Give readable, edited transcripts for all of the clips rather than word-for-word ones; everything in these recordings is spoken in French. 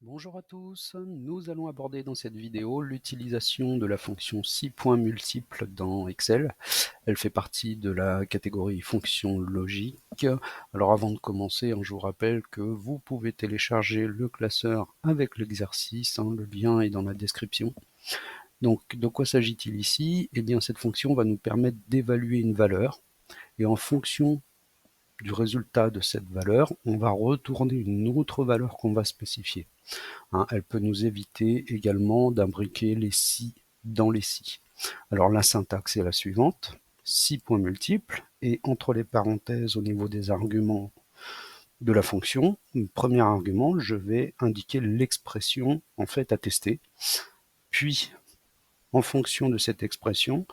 Bonjour à tous, nous allons aborder dans cette vidéo l'utilisation de la fonction 6 points multiples dans Excel. Elle fait partie de la catégorie fonction logique. Alors avant de commencer, je vous rappelle que vous pouvez télécharger le classeur avec l'exercice, le lien est dans la description. Donc de quoi s'agit-il ici? Eh bien cette fonction va nous permettre d'évaluer une valeur et en fonction du résultat de cette valeur, on va retourner une autre valeur qu'on va spécifier. Elle peut nous éviter également d'imbriquer les si dans les si. Alors la syntaxe est la suivante, 6 points multiples, et entre les parenthèses au niveau des arguments de la fonction, premier argument, je vais indiquer l'expression en fait à tester, puis en fonction de cette expression,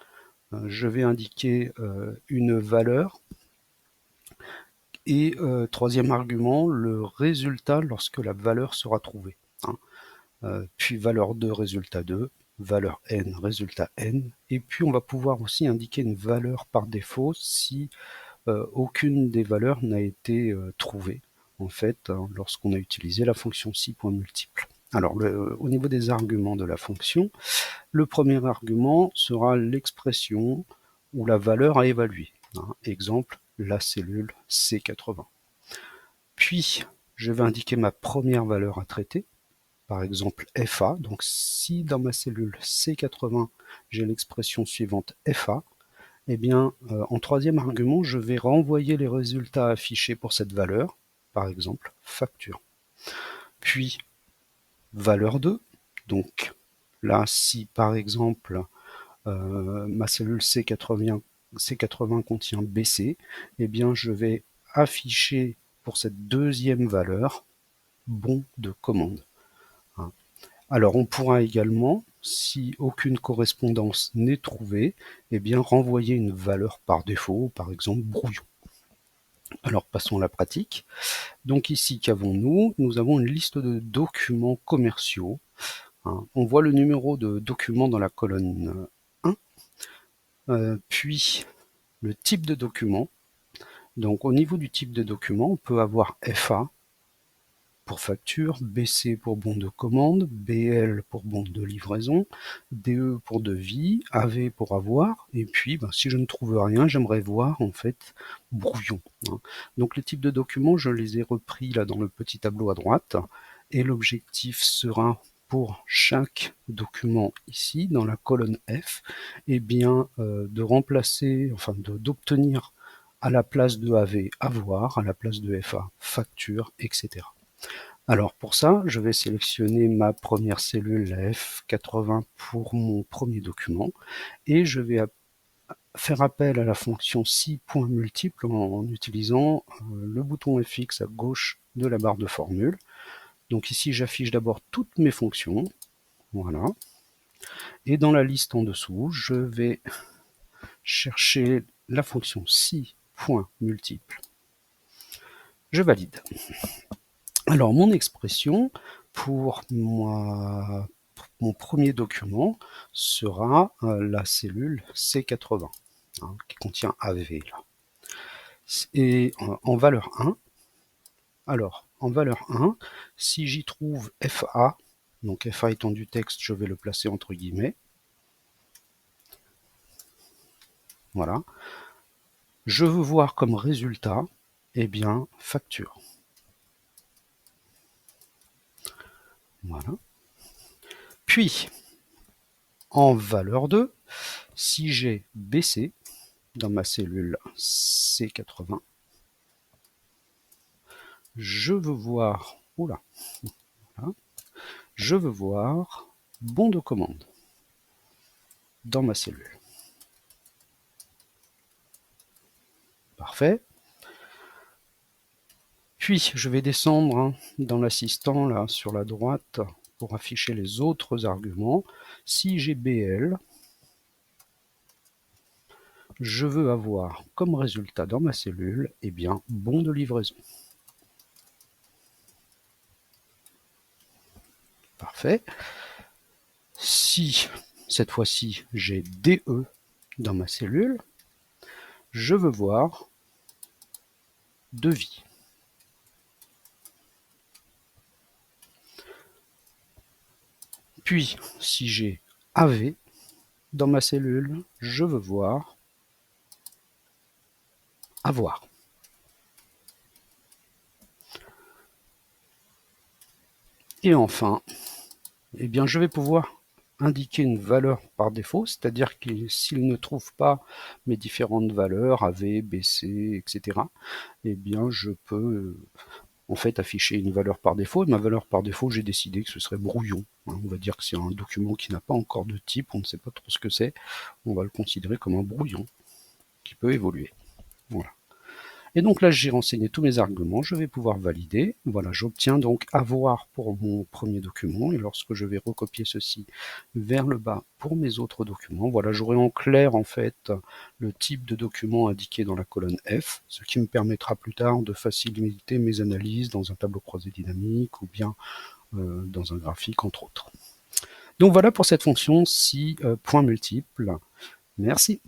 je vais indiquer une valeur, et troisième argument, le résultat lorsque la valeur sera trouvée. Puis valeur 2, résultat 2, valeur n, résultat n, et puis on va pouvoir aussi indiquer une valeur par défaut si aucune des valeurs n'a été trouvée, en fait, lorsqu'on a utilisé la fonction 6 points multiples. Alors, au niveau des arguments de la fonction, le premier argument sera l'expression ou la valeur à évaluer. Exemple, la cellule C80. Puis, je vais indiquer ma première valeur à traiter, par exemple FA. Donc si dans ma cellule C80, j'ai l'expression suivante FA, eh bien, en troisième argument, je vais renvoyer les résultats affichés pour cette valeur, par exemple facture. Puis, valeur 2, donc là, si par exemple, ma cellule C80 contient BC, eh bien, je vais afficher pour cette deuxième valeur bon de commande. Alors on pourra également, si aucune correspondance n'est trouvée, eh bien renvoyer une valeur par défaut, par exemple brouillon. Alors passons à la pratique. Donc ici, qu'avons-nous? Nous avons une liste de documents commerciaux. On voit le numéro de document dans la colonne 1, puis le type de document. Donc au niveau du type de document, on peut avoir FA, pour facture, BC pour bon de commande, BL pour bon de livraison, DE pour devis, AV pour avoir, et puis si je ne trouve rien, j'aimerais voir en fait brouillon. Donc les types de documents, je les ai repris là dans le petit tableau à droite, et l'objectif sera pour chaque document ici, dans la colonne F, de remplacer, d'obtenir à la place de AV, avoir, à la place de FA, facture, etc. Alors pour ça, je vais sélectionner ma première cellule, la F80 pour mon premier document, et je vais faire appel à la fonction 6 points multiples en utilisant le bouton FX à gauche de la barre de formule. Donc ici, j'affiche d'abord toutes mes fonctions, voilà, et dans la liste en dessous, je vais chercher la fonction 6 points multiples. Je valide. Alors mon expression pour mon premier document sera la cellule C80 qui contient AV là. Et en valeur 1, alors en valeur 1, si j'y trouve FA, donc FA étant du texte, je vais le placer entre guillemets. Voilà. Je veux voir comme résultat, eh bien, facture. Voilà. Puis, en valeur 2, si j'ai BC dans ma cellule C80, je veux voir, voilà, je veux voir bon de commande dans ma cellule. Parfait. Puis je vais descendre dans l'assistant là sur la droite pour afficher les autres arguments. Si j'ai BL, je veux avoir comme résultat dans ma cellule, eh bien, bon de livraison. Parfait. Si cette fois-ci j'ai DE dans ma cellule, je veux voir devis. Puis, si j'ai AV dans ma cellule, je veux voir avoir. Et enfin, eh bien, je vais pouvoir indiquer une valeur par défaut, c'est-à-dire que s'il ne trouve pas mes différentes valeurs, AV, BC, etc., eh bien, je peux en fait afficher une valeur par défaut. Et ma valeur par défaut, j'ai décidé que ce serait brouillon. On va dire que c'est un document qui n'a pas encore de type, on ne sait pas trop ce que c'est. On va le considérer comme un brouillon qui peut évoluer. Voilà. Et donc là, j'ai renseigné tous mes arguments, je vais pouvoir valider. Voilà, j'obtiens donc avoir pour mon premier document, et lorsque je vais recopier ceci vers le bas pour mes autres documents, voilà, j'aurai en clair en fait le type de document indiqué dans la colonne F, ce qui me permettra plus tard de faciliter mes analyses dans un tableau croisé dynamique ou bien dans un graphique entre autres. Donc voilà pour cette fonction si point multiple. Merci.